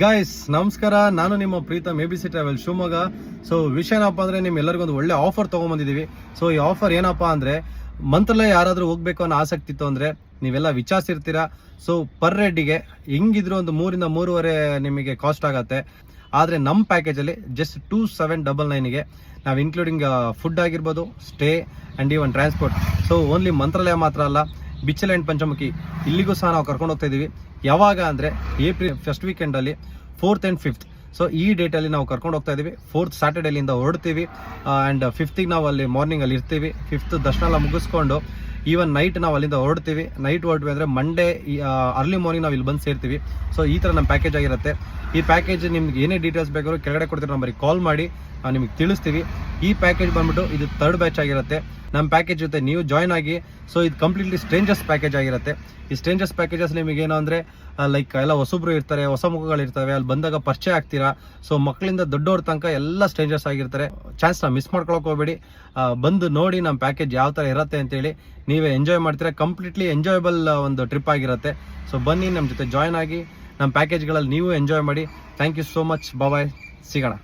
Guys ನಮಸ್ಕಾರ, ನಾನು ನಿಮ್ಮ Preetham ABC travel Shivamogga. So ವಿಷಯ ಏನಪ್ಪ ಅಂದ್ರೆ ನಿಮ್ಮೆಲ್ಲರಿಗೊಂದು ಒಳ್ಳೆ ಆಫರ್ ತಗೊಂಡ್ಬಂದಿದ್ದೀವಿ. ಸೊ ಈ ಆಫರ್ ಏನಪ್ಪಾ ಅಂದ್ರೆ ಮಂತ್ರಾಲಯ ಯಾರಾದ್ರೂ ಹೋಗ್ಬೇಕು ಅನ್ನೋ ಆಸಕ್ತಿ ಇತ್ತು ಅಂದ್ರೆ ನೀವೆಲ್ಲ ವಿಚಾರಿಸಿರ್ತೀರಾ. ಸೊ ಪರ್ ಹೆಡ್ಗೆ ಹೆಂಗಿದ್ರು ಒಂದು 3 ರಿಂದ 3.5 ನಿಮಗೆ ಕಾಸ್ಟ್ ಆಗತ್ತೆ. ಆದ್ರೆ ನಮ್ಮ ಪ್ಯಾಕೇಜ್ ಅಲ್ಲಿ ಜಸ್ಟ್ 2799ಗೆ ನಾವು ಇನ್ಕ್ಲೂಡಿಂಗ್ ಫುಡ್ ಆಗಿರ್ಬೋದು, stay and even transport. So only Mantralaya ಮಾತ್ರ ಅಲ್ಲ, ಬಿಚ್ಚಲ್ ಅಂಡ್ ಪಂಚಮುಖಿ ಇಲ್ಲಿಗೂ ಸಹ ನಾವು ಕರ್ಕೊಂಡು ಹೋಗ್ತಾ ಇದೀವಿ. ಯಾವಾಗ ಅಂದ್ರೆ ಏಪ್ರಿಲ್ ಫಸ್ಟ್ ವೀಕೆಂಡ್ ಅಲ್ಲಿ 4th and 5th. ಸೊ ಈ ಡೇಟ್ ಅಲ್ಲಿ ನಾವು ಕರ್ಕೊಂಡು ಹೋಗ್ತಾ ಇದೀವಿ. 4th ಸ್ಯಾಟರ್ಡೇಲಿಂದ ಹೊರಡ್ತೀವಿ ಅಂಡ್ 5th ನಾವು ಅಲ್ಲಿ ಮಾರ್ನಿಂಗ್ ಅಲ್ಲಿ ಇರ್ತೀವಿ. 5th ದರ್ಶನ ಎಲ್ಲ ಮುಗಿಸ್ಕೊಂಡು ಈವನ್ ನೈಟ್ ನಾವು ಅಲ್ಲಿಂದ ಹೊರಡ್ತೀವಿ. ನೈಟ್ ಹೊರಟ್ವಿ ಅಂದ್ರೆ ಮಂಡೇ ಅರ್ಲಿ ಮಾರ್ನಿಂಗ್ ನಾವು ಇಲ್ಲಿ ಬಂದು ಸೇರ್ತೀವಿ. ಸೊ ಈ ತರ ನಮ್ಮ ಪ್ಯಾಕೇಜ್ ಆಗಿರುತ್ತೆ. ಈ ಪ್ಯಾಕೇಜ್ ನಿಮ್ಗೆ ಏನೇ ಡೀಟೇಲ್ಸ್ ಬೇಕಾದ್ರೂ ಕೆಳಗಡೆ ಕೊಡ್ತಿರೋ ನಂಬರಿಗೆ ಕಾಲ್ ಮಾಡಿ ನಿಮಗೆ ತಿಳಿಸ್ತೀವಿ. ಈ ಪ್ಯಾಕೇಜ್ ಬಂದ್ಬಿಟ್ಟು ಇದು 3rd ಬ್ಯಾಚ್ ಆಗಿರುತ್ತೆ. ನಮ್ಮ ಪ್ಯಾಕೇಜ್ ಜೊತೆ ನೀವು ಜಾಯ್ನ್ ಆಗಿ. ಸೊ ಇದು ಕಂಪ್ಲೀಟ್ಲಿ ಸ್ಟ್ರೇಂಜರ್ಸ್ ಪ್ಯಾಕೇಜ್ ಆಗಿರುತ್ತೆ. ಈ ಸ್ಟ್ರೇಂಜರ್ಸ್ ಪ್ಯಾಕೇಜಸ್ ನಿಮಗೆ ಏನು ಅಂದ್ರೆ ಲೈಕ್ ಎಲ್ಲ ಹೊಸಬ್ರು ಇರ್ತಾರೆ, ಹೊಸ ಮುಖಗಳು ಇರ್ತವೆ, ಅಲ್ಲಿ ಬಂದಾಗ ಪರಿಚಯ ಆಗ್ತೀರಾ. ಸೊ ಮಕ್ಕಳಿಂದ ದೊಡ್ಡವ್ರ ತನಕ ಎಲ್ಲ ಸ್ಟ್ರೇಂಜರ್ಸ್ ಆಗಿರ್ತಾರೆ. ಚಾನ್ಸ್ನ ಮಿಸ್ ಮಾಡ್ಕೊಳಕ್ ಹೋಗ್ಬೇಡಿ. ಬಂದು ನೋಡಿ ನಮ್ಮ ಪ್ಯಾಕೇಜ್ ಯಾವ ಥರ ಇರುತ್ತೆ ಅಂತೇಳಿ ನೀವೇ ಎಂಜಾಯ್ ಮಾಡ್ತೀರಾ. ಕಂಪ್ಲೀಟ್ಲಿ ಎಂಜಾಯಬಲ್ ಒಂದು ಟ್ರಿಪ್ ಆಗಿರುತ್ತೆ. ಸೊ ಬನ್ನಿ ನಮ್ಮ ಜೊತೆ ಜಾಯ್ನ್ ಆಗಿ ನಮ್ಮ ಪ್ಯಾಕೇಜ್ಗಳಲ್ಲಿ ನೀವು ಎಂಜಾಯ್ ಮಾಡಿ. Thank you so much. Bye, ಸಿಗೋಣ.